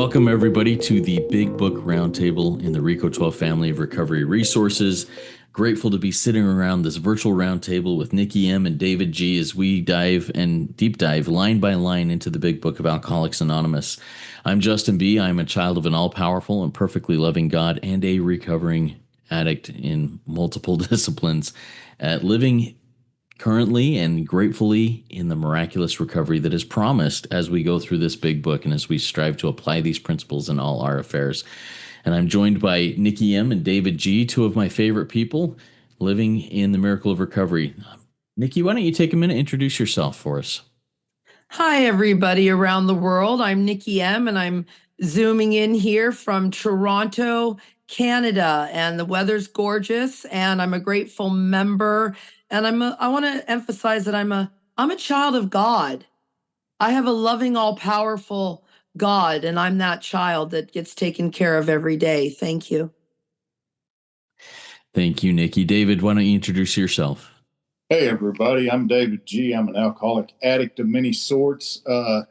Welcome, everybody, to the Big Book Roundtable in the RICO 12 family of recovery resources. Grateful to be sitting around this virtual roundtable with Nikki M. and David G. as we dive and deep dive line by line into the Big Book of Alcoholics Anonymous. I'm Justin B. I'm a child of an all-powerful and perfectly loving God and a recovering addict in multiple disciplines, living currently and gratefully in the miraculous recovery that is promised as we go through this big book and as we strive to apply these principles in all our affairs. And I'm joined by Nikki M. and David G., two of my favorite people living in the miracle of recovery. Nikki, why don't you take a minute and introduce yourself for us? Hi, everybody around the world. I'm Nikki M., and I'm zooming in here from Toronto, Canada, and the weather's gorgeous, and I'm a grateful member. And I want to emphasize that I'm a child of God. I have a loving, all-powerful God, and I'm that child that gets taken care of every day. Thank you. Thank you, Nikki. David, why don't you introduce yourself? Hey, everybody. I'm David G. I'm an alcoholic addict of many sorts. I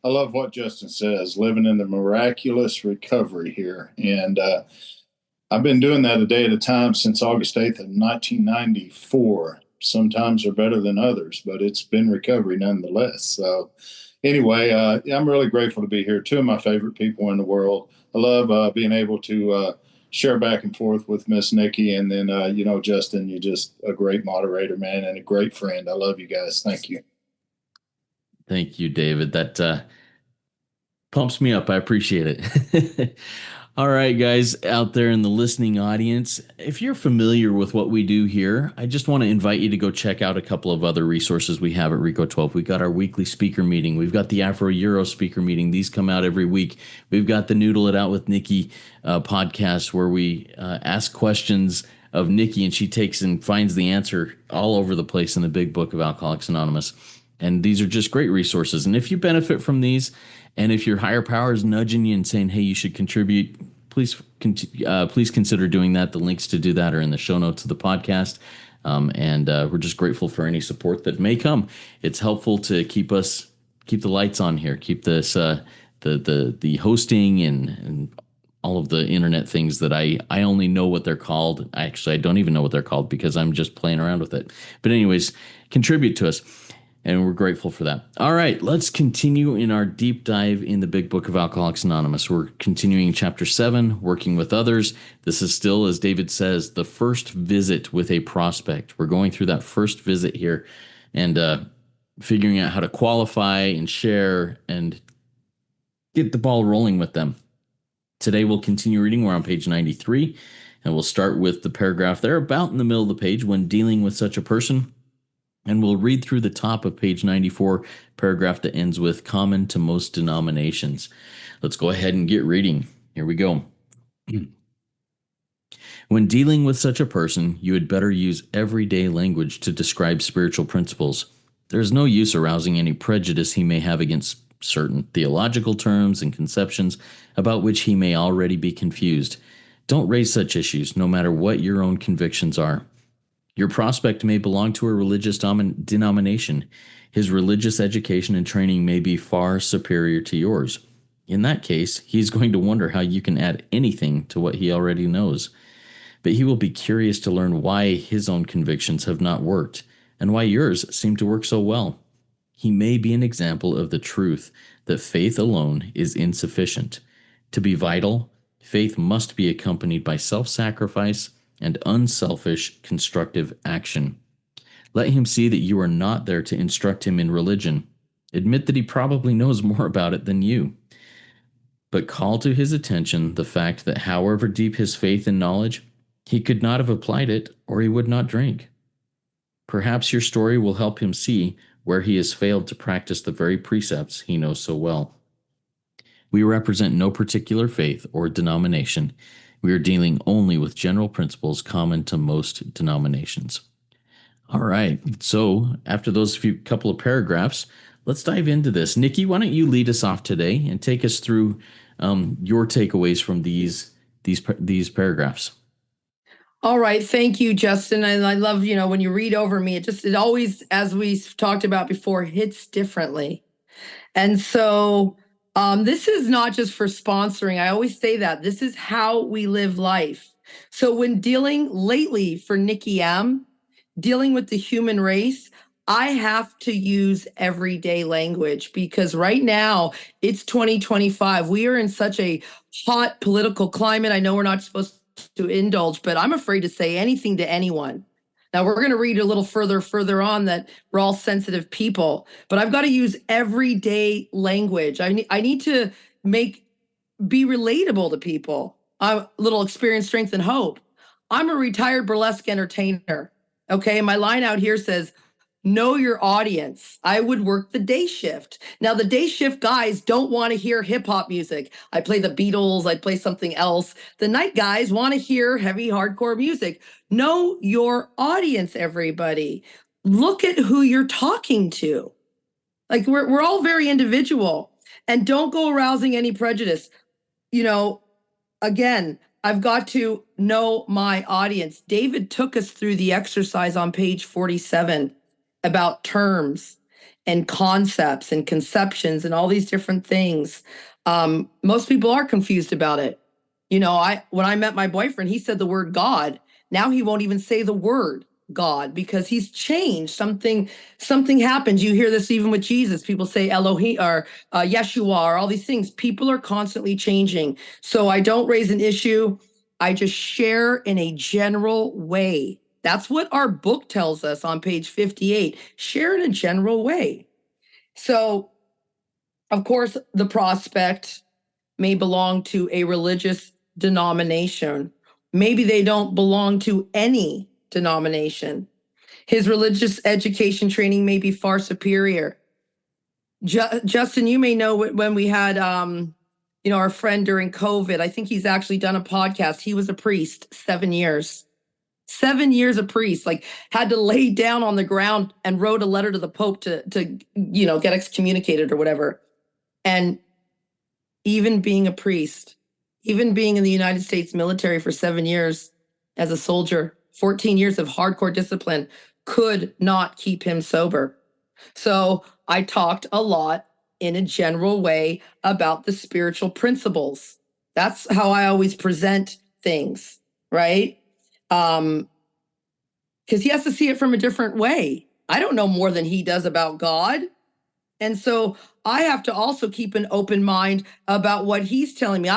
love what Justin says, living in the miraculous recovery here. And I've been doing that a day at a time since August 8th of 1994. Sometimes are better than others, but it's been recovery nonetheless. So anyway, I'm really grateful to be here. Two of my favorite people in the world. I love being able to share back and forth with Miss Nikki. And then, Justin, you're just a great moderator, man, and a great friend. I love you guys. Thank you. Thank you, David. That pumps me up. I appreciate it. All right, guys out there in the listening audience, if you're familiar with what we do here, I just want to invite you to go check out a couple of other resources we have at RICO 12. We've got our weekly speaker meeting. We've got the Afro-Euro speaker meeting. These come out every week. We've got the Noodle It Out with Nikki podcast where we ask questions of Nikki, and she takes and finds the answer all over the place in the Big Book of Alcoholics Anonymous. And these are just great resources. And if you benefit from these, and if your higher power is nudging you and saying, hey, you should contribute, please consider doing that. The links to do that are in the show notes of the podcast. And we're just grateful for any support that may come. It's helpful to keep the lights on here, keep this the hosting and all of the internet things that I only know what they're called. Actually, I don't even know what they're called because I'm just playing around with it. But anyways, contribute to us. And we're grateful for that. All right, let's continue in our deep dive in the Big Book of Alcoholics Anonymous. We're continuing Chapter 7, Working with Others. This is still, as David says, the first visit with a prospect. We're going through that first visit here and figuring out how to qualify and share and get the ball rolling with them. Today we'll continue reading. We're on page 93, and we'll start with the paragraph there about in the middle of the page, when dealing with such a person. And we'll read through the top of page 94, paragraph that ends with common to most denominations. Let's go ahead and get reading. Here we go. When dealing with such a person, you had better use everyday language to describe spiritual principles. There is no use arousing any prejudice he may have against certain theological terms and conceptions about which he may already be confused. Don't raise such issues, no matter what your own convictions are. Your prospect may belong to a religious denomination. His religious education and training may be far superior to yours. In that case, he's going to wonder how you can add anything to what he already knows. But he will be curious to learn why his own convictions have not worked, and why yours seem to work so well. He may be an example of the truth that faith alone is insufficient. To be vital, faith must be accompanied by self-sacrifice and unselfish, constructive action. Let him see that you are not there to instruct him in religion. Admit that he probably knows more about it than you. But call to his attention the fact that however deep his faith and knowledge, he could not have applied it or he would not drink. Perhaps your story will help him see where he has failed to practice the very precepts he knows so well. We represent no particular faith or denomination. We are dealing only with general principles common to most denominations. All right, so after those couple of paragraphs, let's dive into this. Nikki, why don't you lead us off today and take us through your takeaways from these paragraphs? All right. Thank you, Justin. And I love, when you read over me, it always, as we talked about before, hits differently. And so This is not just for sponsoring. I always say that. This is how we live life. So when dealing lately for Nikki M, dealing with the human race, I have to use everyday language because right now it's 2025. We are in such a hot political climate. I know we're not supposed to indulge, but I'm afraid to say anything to anyone. Now we're going to read a little further on that we're all sensitive people, but I've got to use everyday language. I need to be relatable to people. A little experience, strength, and hope. I'm a retired burlesque entertainer. Okay, my line out here says, know your audience. I would work the day shift. Now, the day shift guys don't want to hear hip hop music. I play the Beatles, I play something else. The night guys want to hear heavy hardcore music. Know your audience, everybody. Look at who you're talking to. Like we're all very individual, and don't go arousing any prejudice. You know, again, I've got to know my audience. David took us through the exercise on page 47 about terms and concepts and conceptions and all these different things. Most people are confused about it. You know, when I met my boyfriend, he said the word God. Now he won't even say the word God because he's changed. Something happens. You hear this even with Jesus. People say Elohim or Yeshua or all these things. People are constantly changing. So I don't raise an issue. I just share in a general way. That's what our book tells us on page 58. Share in a general way. So, of course, the prospect may belong to a religious denomination. Maybe they don't belong to any denomination. His religious education training may be far superior. Justin, you may know when we had, our friend during COVID, I think he's actually done a podcast. He was a priest, 7 years. 7 years a priest, like had to lay down on the ground and wrote a letter to the Pope to get excommunicated or whatever. And even being a priest, even being in the United States military for 7 years as a soldier, 14 years of hardcore discipline could not keep him sober. So I talked a lot in a general way about the spiritual principles. That's how I always present things, right? Because he has to see it from a different way. I don't know more than he does about God. And so I have to also keep an open mind about what he's telling me.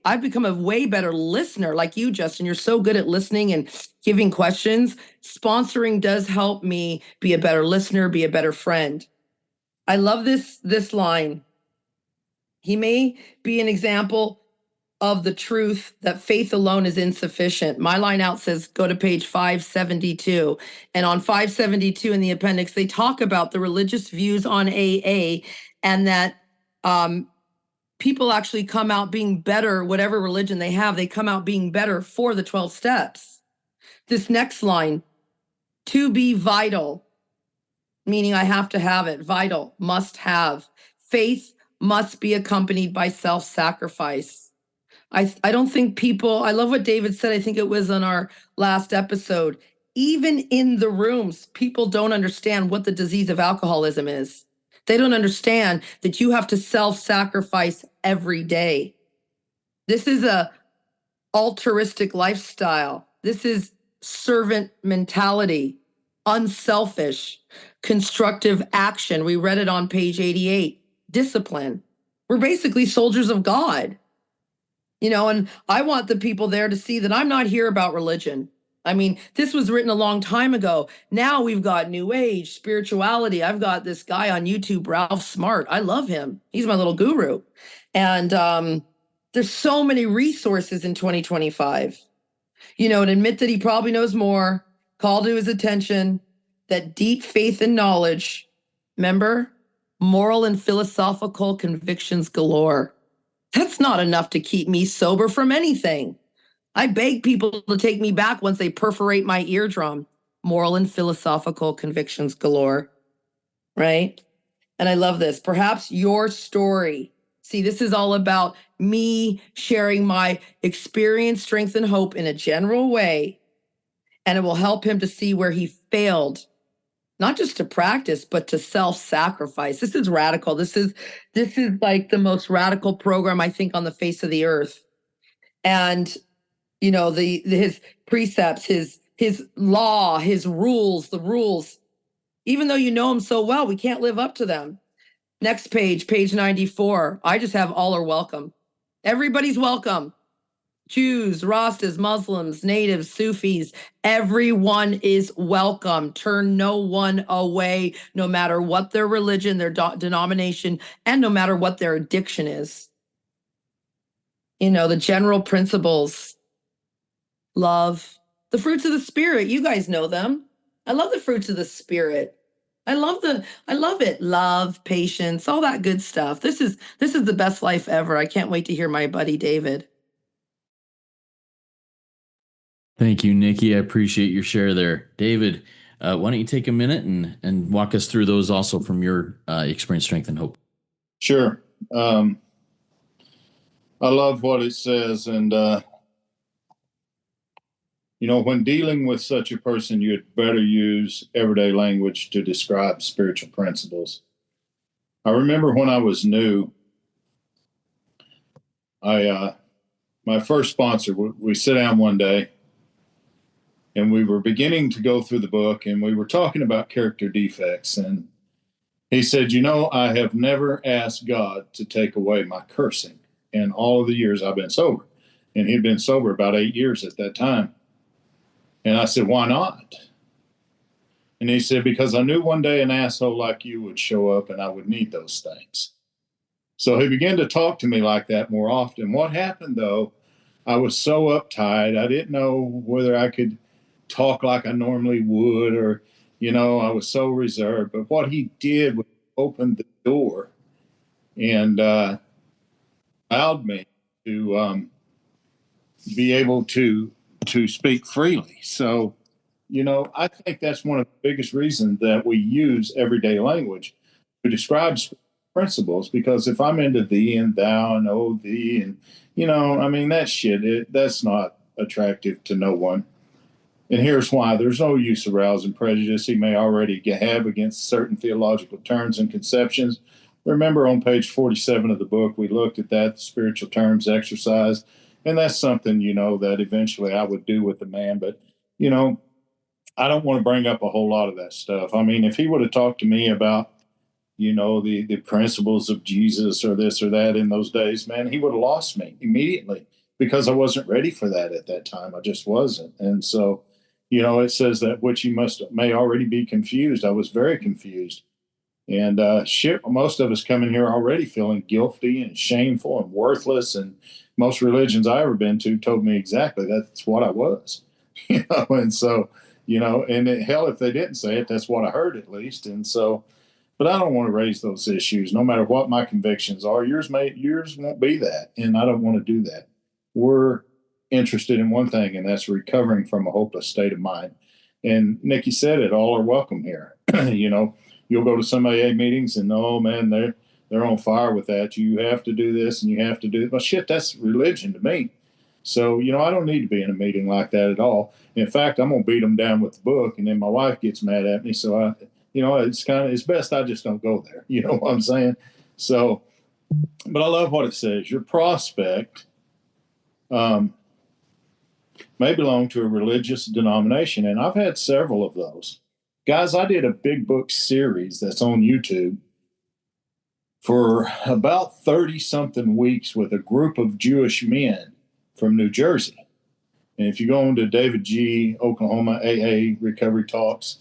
I've become a way better listener like you, Justin. You're so good at listening and giving questions. Sponsoring does help me be a better listener, be a better friend. I love this line. He may be an example of the truth that faith alone is insufficient. My line out says, go to page 572. And on 572 in the appendix, they talk about the religious views on AA and that people actually come out being better, whatever religion they have, they come out being better for the 12 steps. This next line, to be vital, meaning I have to have it, vital, must have. Faith must be accompanied by self-sacrifice. I don't think I love what David said, I think it was on our last episode. Even in the rooms, people don't understand what the disease of alcoholism is. They don't understand that you have to self-sacrifice every day. This is a altruistic lifestyle. This is servant mentality, unselfish, constructive action. We read it on page 88. Discipline. We're basically soldiers of God. And I want the people there to see that I'm not here about religion. I mean, this was written a long time ago. Now we've got New Age, spirituality. I've got this guy on YouTube, Ralph Smart. I love him. He's my little guru. And there's so many resources in 2025. And admit that he probably knows more, call to his attention, that deep faith and knowledge, remember, moral and philosophical convictions galore. That's not enough to keep me sober from anything. I beg people to take me back once they perforate my eardrum. Moral and philosophical convictions galore, right? And I love this. Perhaps your story. See, this is all about me sharing my experience, strength, and hope in a general way, and it will help him to see where he failed not just to practice, but to self-sacrifice. This is radical. This is like the most radical program, I think, on the face of the earth. And his precepts, his law, his rules, the rules, even though you know them so well, we can't live up to them. Next page, page 94. I just have all are welcome. Everybody's welcome. Jews, Rastas, Muslims, natives, Sufis, everyone is welcome. Turn no one away, no matter what their religion, their denomination, and no matter what their addiction is. The general principles: love, the fruits of the Spirit. You guys know them. I love the fruits of the Spirit. I love it. Love, patience, all that good stuff. This is the best life ever. I can't wait to hear my buddy David. Thank you, Nikki. I appreciate your share there. David, why don't you take a minute and walk us through those also from your experience, strength, and hope? Sure. I love what it says. And, when dealing with such a person, you'd better use everyday language to describe spiritual principles. I remember when I was new, my first sponsor, we sit down one day, and we were beginning to go through the book, and we were talking about character defects. And he said, I have never asked God to take away my cursing in all of the years I've been sober. And he'd been sober about 8 years at that time. And I said, why not? And he said, because I knew one day an asshole like you would show up and I would need those things. So he began to talk to me like that more often. What happened, though, I was so uptight. I didn't know whether I could talk like I normally would, or, I was so reserved. But what he did was open the door and allowed me to be able to speak freely. So, I think that's one of the biggest reasons that we use everyday language to describe principles, because if I'm into thee and thou and oh thee and, that shit, that's not attractive to no one. And here's why. There's no use arousing prejudice he may already have against certain theological terms and conceptions. Remember on page 47 of the book, we looked at that spiritual terms exercise. And that's something, that eventually I would do with the man. But, I don't want to bring up a whole lot of that stuff. I mean, if he would have talked to me about, the principles of Jesus or this or that in those days, man, he would have lost me immediately, because I wasn't ready for that at that time. I just wasn't. And so, it says that which you may already be confused. I was very confused. And most of us come in here already feeling guilty and shameful and worthless. And most religions I ever been to told me exactly that's what I was. And so, and hell, if they didn't say it, that's what I heard at least. And so, but I don't want to raise those issues, no matter what my convictions are. Yours won't be that, and I don't want to do that. We're interested in one thing, and that's recovering from a hopeless state of mind. And Nikki said it, all are welcome here. You'll go to some AA meetings and, oh man, they're on fire with that. You have to do this and you have to do it. Well, shit, that's religion to me. So, I don't need to be in a meeting like that at all. In fact, I'm going to beat them down with the book, and then my wife gets mad at me. So it's best I just don't go there. You know what I'm saying? So, but I love what it says. Your prospect may belong to a religious denomination. And I've had several of those. Guys, I did a Big Book series that's on YouTube for about 30-something weeks with a group of Jewish men from New Jersey. And if you go into David G. Oklahoma AA Recovery Talks,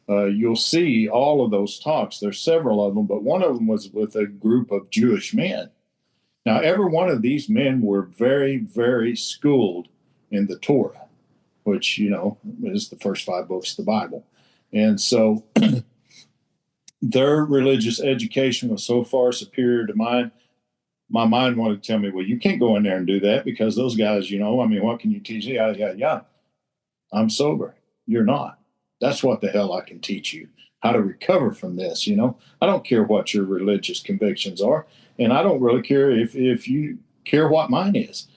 you'll see all of those talks. There's several of them, but one of them was with a group of Jewish men. Now, every one of these men were very, very schooled in the Torah, which, is the first 5 books of the Bible. And so their religious education was so far superior to mine. My mind wanted to tell me, well, you can't go in there and do that, because those guys, what can you teach? Yeah. I'm sober. You're not. That's what the hell I can teach you, how to recover from this. I don't care what your religious convictions are. And I don't really care if you care what mine is.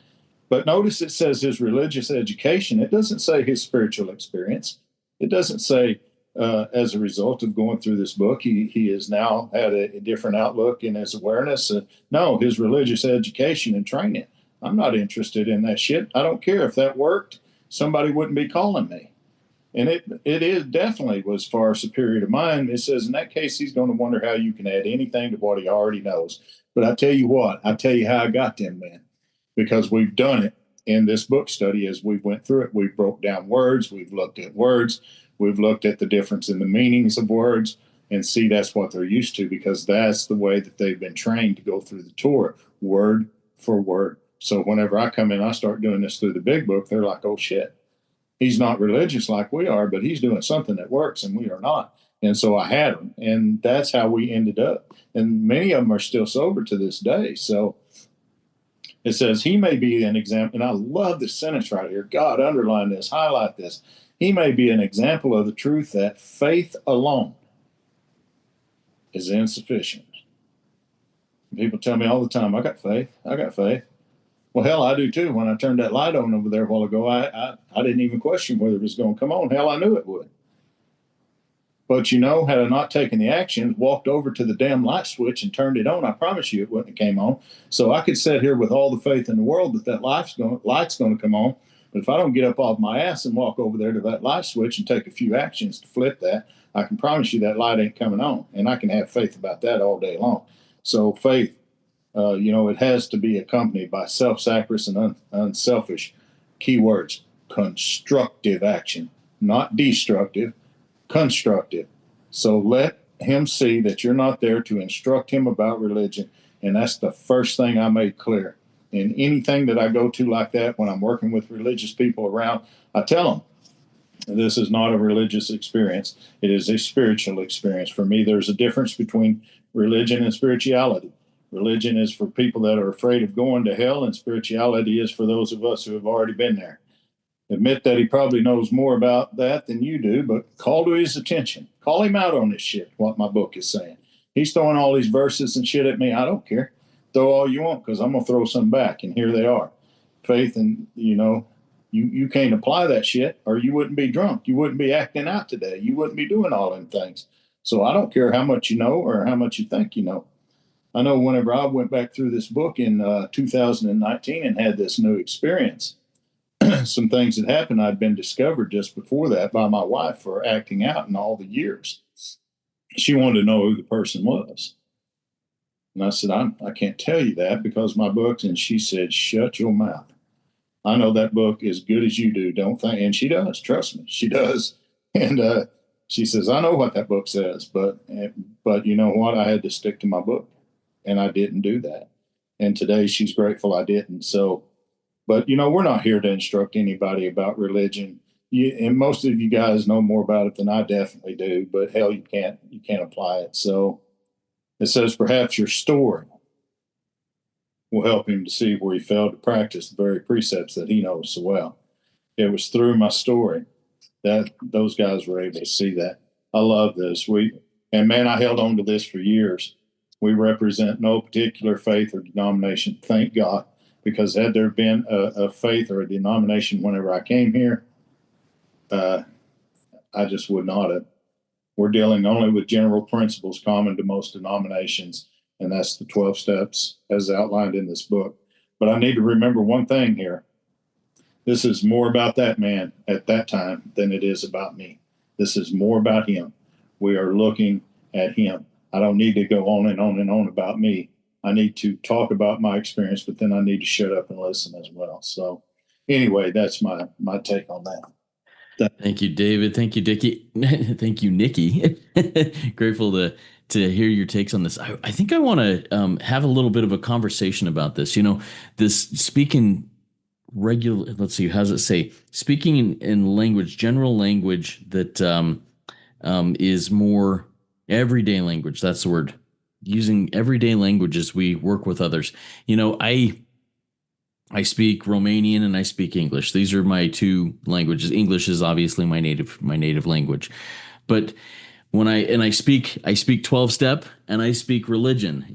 But notice it says his religious education. It doesn't say his spiritual experience. It doesn't say as a result of going through this book, he has now had a different outlook in his awareness. No, his religious education and training. I'm not interested in that shit. I don't care if that worked. Somebody wouldn't be calling me. And it is definitely was far superior to mine. It says in that case, he's going to wonder how you can add anything to what he already knows. But I tell you what, I tell you how I got them, man, because we've done it in this book study as we went through it. We broke down words. We've looked at words. We've looked at the difference in the meanings of words, and see that's what they're used to, because that's the way that they've been trained to go through the Torah, word for word. So whenever I come in, I start doing this through the big book, they're like, oh shit, he's not religious like we are, but he's doing something that works and we are not. And so I had him, and that's how we ended up. And many of them are still sober to this day. So it says he may be an example. And I love this sentence right here. God, underline this, highlight this. He may be an example of the truth that faith alone is insufficient. People tell me all the time, I got faith. I got faith. Well, hell, I do too. When I turned that light on over there a while ago, I didn't even question whether it was going to come on. Hell, I knew it would. But you know, had I not taken the action, walked over to the damn light switch and turned it on, I promise you it wouldn't have came on. So I could sit here with all the faith in the world that light's going to come on. But if I don't get up off my ass and walk over there to that light switch and take a few actions to flip that, I can promise you that light ain't coming on. And I can have faith about that all day long. So faith, it has to be accompanied by self-sacrifice and unselfish, keywords, constructive action, not destructive, constructive. So let him see that you're not there to instruct him about religion. And that's the first thing I made clear. In anything that I go to like that, when I'm working with religious people around, I tell them, this is not a religious experience. It is a spiritual experience. For me, there's a difference between religion and spirituality. Religion is for people that are afraid of going to hell, and spirituality is for those of us who have already been there. Admit that he probably knows more about that than you do, but call to his attention. Call him out on this shit, what my book is saying. He's throwing all these verses and shit at me. I don't care. Throw all you want, because I'm going to throw some back, and here they are. Faith, and, you can't apply that shit, or you wouldn't be drunk. You wouldn't be acting out today. You wouldn't be doing all them things. So I don't care how much you know or how much you think you know. I know whenever I went back through this book in 2019 and had this new experience, some things that happened, I'd been discovered just before that by my wife for acting out in all the years. She wanted to know who the person was. And I said, I can't tell you that because my book's, and she said, shut your mouth. I know that book as good as you do. Don't think, and she does, trust me, she does. And she says, I know what that book says, but you know what? I had to stick to my book, and I didn't do that. And today she's grateful I didn't. So, but we're not here to instruct anybody about religion. And most of you guys know more about it than I definitely do, but hell, you can't apply it. So it says perhaps your story will help him to see where he failed to practice the very precepts that he knows so well. It was through my story that those guys were able to see that. I love this. And man, I held on to this for years. We represent no particular faith or denomination. Thank God. Because had there been a faith or a denomination whenever I came here, I just would not have. We're dealing only with general principles common to most denominations, and that's the 12 steps as outlined in this book. But I need to remember one thing here. This is more about that man at that time than it is about me. This is more about him. We are looking at him. I don't need to go on and on and on about me. I need to talk about my experience, but then I need to shut up and listen as well. So anyway, that's my take on that. Thank you, David. Thank you, Dickie. Thank you, Nikki. Grateful to hear your takes on this. I think I want to have a little bit of a conversation about this. This speaking regular, let's see, how does it say? Speaking in language, general language that is more everyday language. That's the word. Using everyday language as we work with others. I speak Romanian and I speak English. These are my two languages. English is obviously my native language. But when I speak 12 step and I speak religion,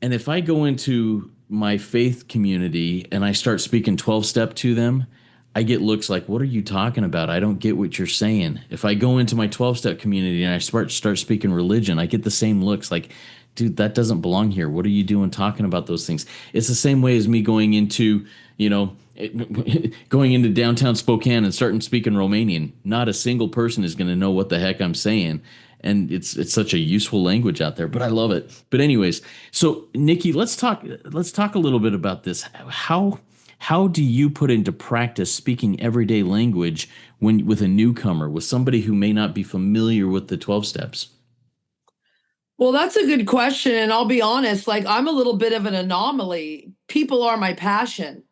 and if I go into my faith community and I start speaking 12 step to them, I get looks like, what are you talking about? I don't get what you're saying. If I go into my 12-step community and I start speaking religion, I get the same looks like, dude, that doesn't belong here. What are you doing talking about those things? It's the same way as me going into, going into downtown Spokane and starting speaking Romanian. Not a single person is going to know what the heck I'm saying. And it's such a useful language out there, but I love it. But anyways, so Nikki, let's talk a little bit about this. How do you put into practice speaking everyday language when with a newcomer, with somebody who may not be familiar with the 12 steps? Well, that's a good question. And I'll be honest, like I'm a little bit of an anomaly. People are my passion.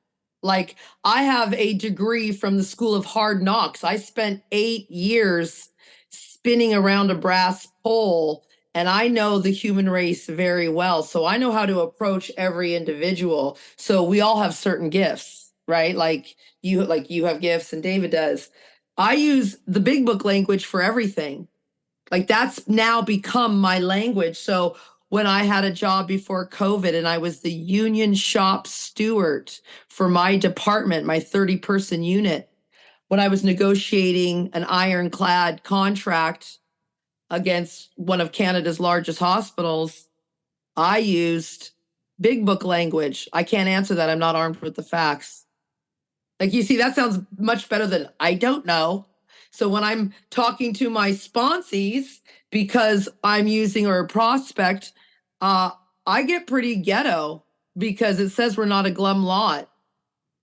Like I have a degree from the School of Hard Knocks. I spent 8 years spinning around a brass pole, and I know the human race very well. So I know how to approach every individual. So we all have certain gifts, right? Like you have gifts and David does. I use the big book language for everything. Like that's now become my language. So when I had a job before COVID and I was the union shop steward for my department, my 30-person unit, when I was negotiating an ironclad contract against one of Canada's largest hospitals, I used big book language. I can't answer that. I'm not armed with the facts. Like you see, that sounds much better than I don't know. So when I'm talking to my sponsees, because I'm using or a prospect, I get pretty ghetto because it says we're not a glum lot.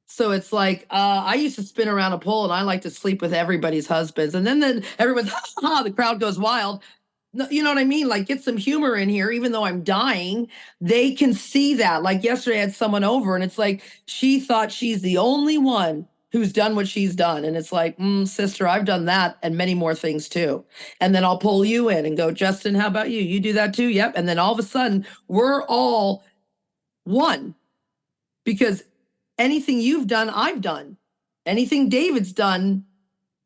So it's like I used to spin around a pole and I like to sleep with everybody's husbands. And then everyone's, the crowd goes wild. No, you know what I mean? Like get some humor in here, even though I'm dying. They can see that. Like yesterday, I had someone over and it's like she thought she's the only one who's done what she's done. And it's like, sister, I've done that and many more things too. And then I'll pull you in and go, Justin, how about you? You do that too? Yep. And then all of a sudden, we're all one because anything you've done, I've done. Anything David's done,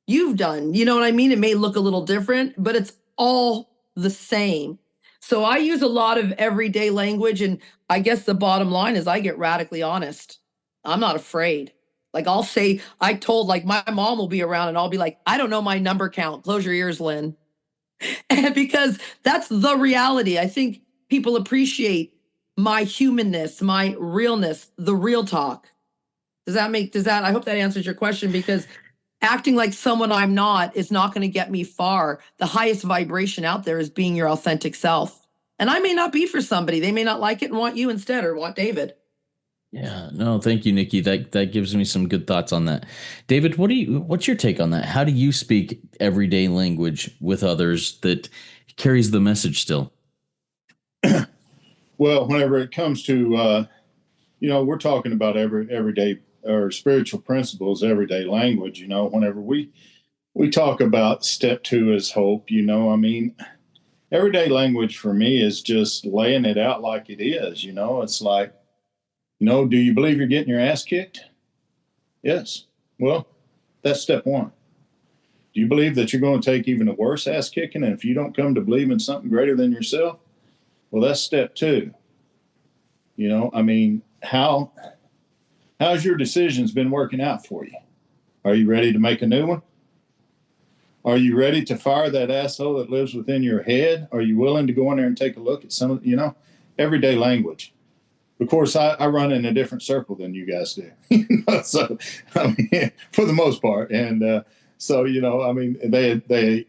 you've done. You know what I mean? It may look a little different, but it's all the same. So I use a lot of everyday language. And I guess the bottom line is I get radically honest. I'm not afraid. Like I'll say, like my mom will be around and I'll be like, I don't know my number count. Close your ears, Lynn. And because that's the reality. I think people appreciate my humanness, my realness, the real talk. I hope that answers your question because acting like someone I'm not is not going to get me far. The highest vibration out there is being your authentic self. And I may not be for somebody. They may not like it and want you instead or want David. Yeah, no, thank you, Nikki. That gives me some good thoughts on that. David, what's your take on that? How do you speak everyday language with others that carries the message still? Well, whenever it comes to, we're talking about everyday or spiritual principles, everyday language, whenever we talk about step 2 is hope, everyday language for me is just laying it out like it is, it's like, do you believe you're getting your ass kicked? Yes. Well, that's step 1. Do you believe that you're going to take even a worse ass kicking? And if you don't come to believe in something greater than yourself, well, that's step 2. How's your decisions been working out for you? Are you ready to make a new one? Are you ready to fire that asshole that lives within your head? Are you willing to go in there and take a look at some of, everyday language? Of course, I run in a different circle than you guys do. So, for the most part. And they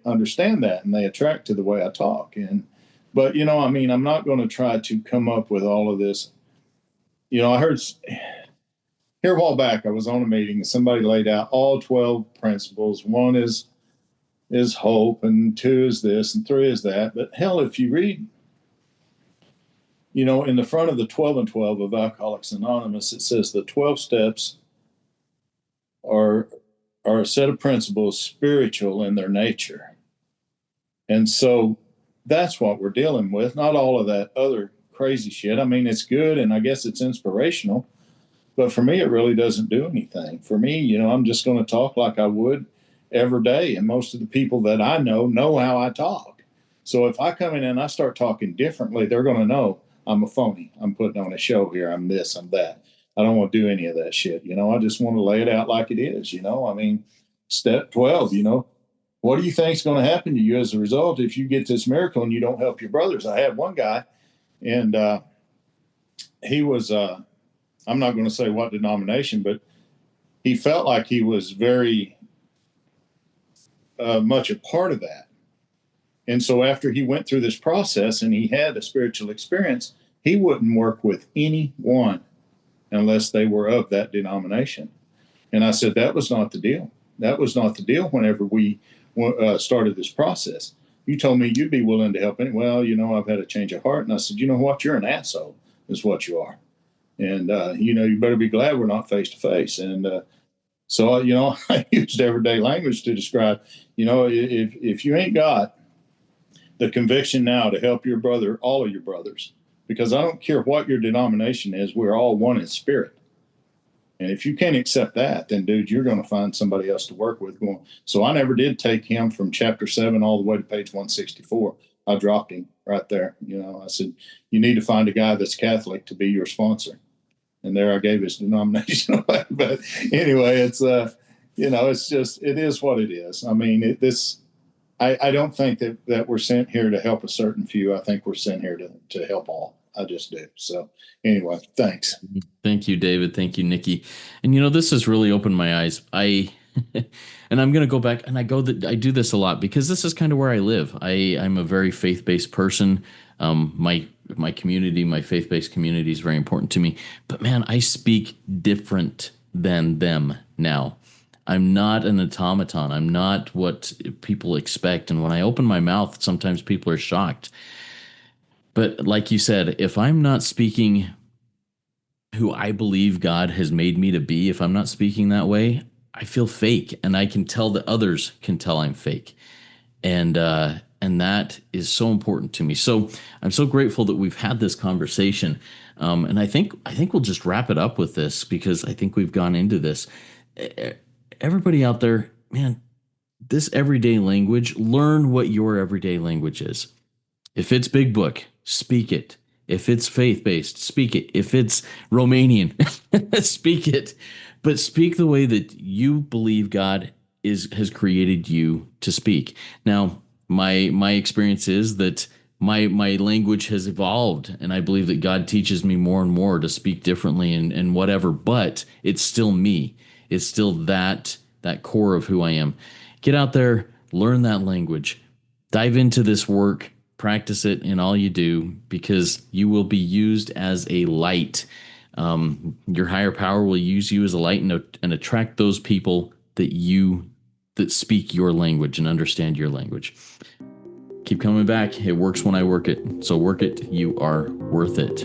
understand that and they attract to the way I talk. But I'm not going to try to come up with all of this. I heard here a while back, I was on a meeting and somebody laid out all 12 principles. 1 is hope, and 2 is this, and 3 is that. But hell, if you read, in the front of the 12 and 12 of Alcoholics Anonymous, it says the 12 steps are a set of principles spiritual in their nature. And so that's what we're dealing with, not all of that other crazy shit. It's good and I guess it's inspirational, but for me, it really doesn't do anything. For me, I'm just going to talk like I would every day. And most of the people that I know how I talk. So if I come in and I start talking differently, they're going to know I'm a phony. I'm putting on a show here. I'm this, I'm that. I don't want to do any of that shit. I just want to lay it out like it is. I mean, step 12, what do you think is going to happen to you as a result if you get this miracle and you don't help your brothers? I had one guy, and he was, I'm not going to say what denomination, but he felt like he was very much a part of that. And so after he went through this process and he had a spiritual experience, he wouldn't work with anyone unless they were of that denomination. And I said, that was not the deal. That was not the deal whenever we started this process. You told me you'd be willing to help. Well, I've had a change of heart. And I said, you know what? You're an asshole is what you are. And, you better be glad we're not face to face. And so, I used everyday language to describe, if you ain't got the conviction now to help your brother, all of your brothers, because I don't care what your denomination is, we're all one in spirit. And if you can't accept that, then, dude, you're going to find somebody else to work with. So I never did take him from chapter 7 all the way to page 164. I dropped him right there. I said, you need to find a guy that's Catholic to be your sponsor. And there I gave his denomination away. But anyway, it's, it's just, it is what it is. I mean, I don't think that we're sent here to help a certain few. I think we're sent here to help all. I just do. So anyway, thanks. Thank you, David. Thank you, Nikki. And this has really opened my eyes. And I'm going to go back and I do this a lot because this is kind of where I live. I'm a very faith-based person. My community, my faith-based community is very important to me. But man, I speak different than them now. I'm not an automaton. I'm not what people expect. And when I open my mouth, sometimes people are shocked. But like you said, if I'm not speaking who I believe God has made me to be, if I'm not speaking that way, I feel fake. And I can tell that others can tell I'm fake. And that is so important to me. So I'm so grateful that we've had this conversation. And I think we'll just wrap it up with this because I think we've gone into this. Everybody out there, man, this everyday language, learn what your everyday language is. If it's Big Book, speak it. If it's faith-based, speak it. If it's Romanian, speak it. But speak the way that you believe God has created you to speak. Now, my experience is that my language has evolved, and I believe that God teaches me more and more to speak differently and whatever, but it's still me. It's still that core of who I am. Get out there, learn that language, dive into this work, practice it in all you do, because you will be used as a light. Your higher power will use you as a light and attract those people that speak your language and understand your language. Keep coming back. It works when I work it. So work it. You are worth it.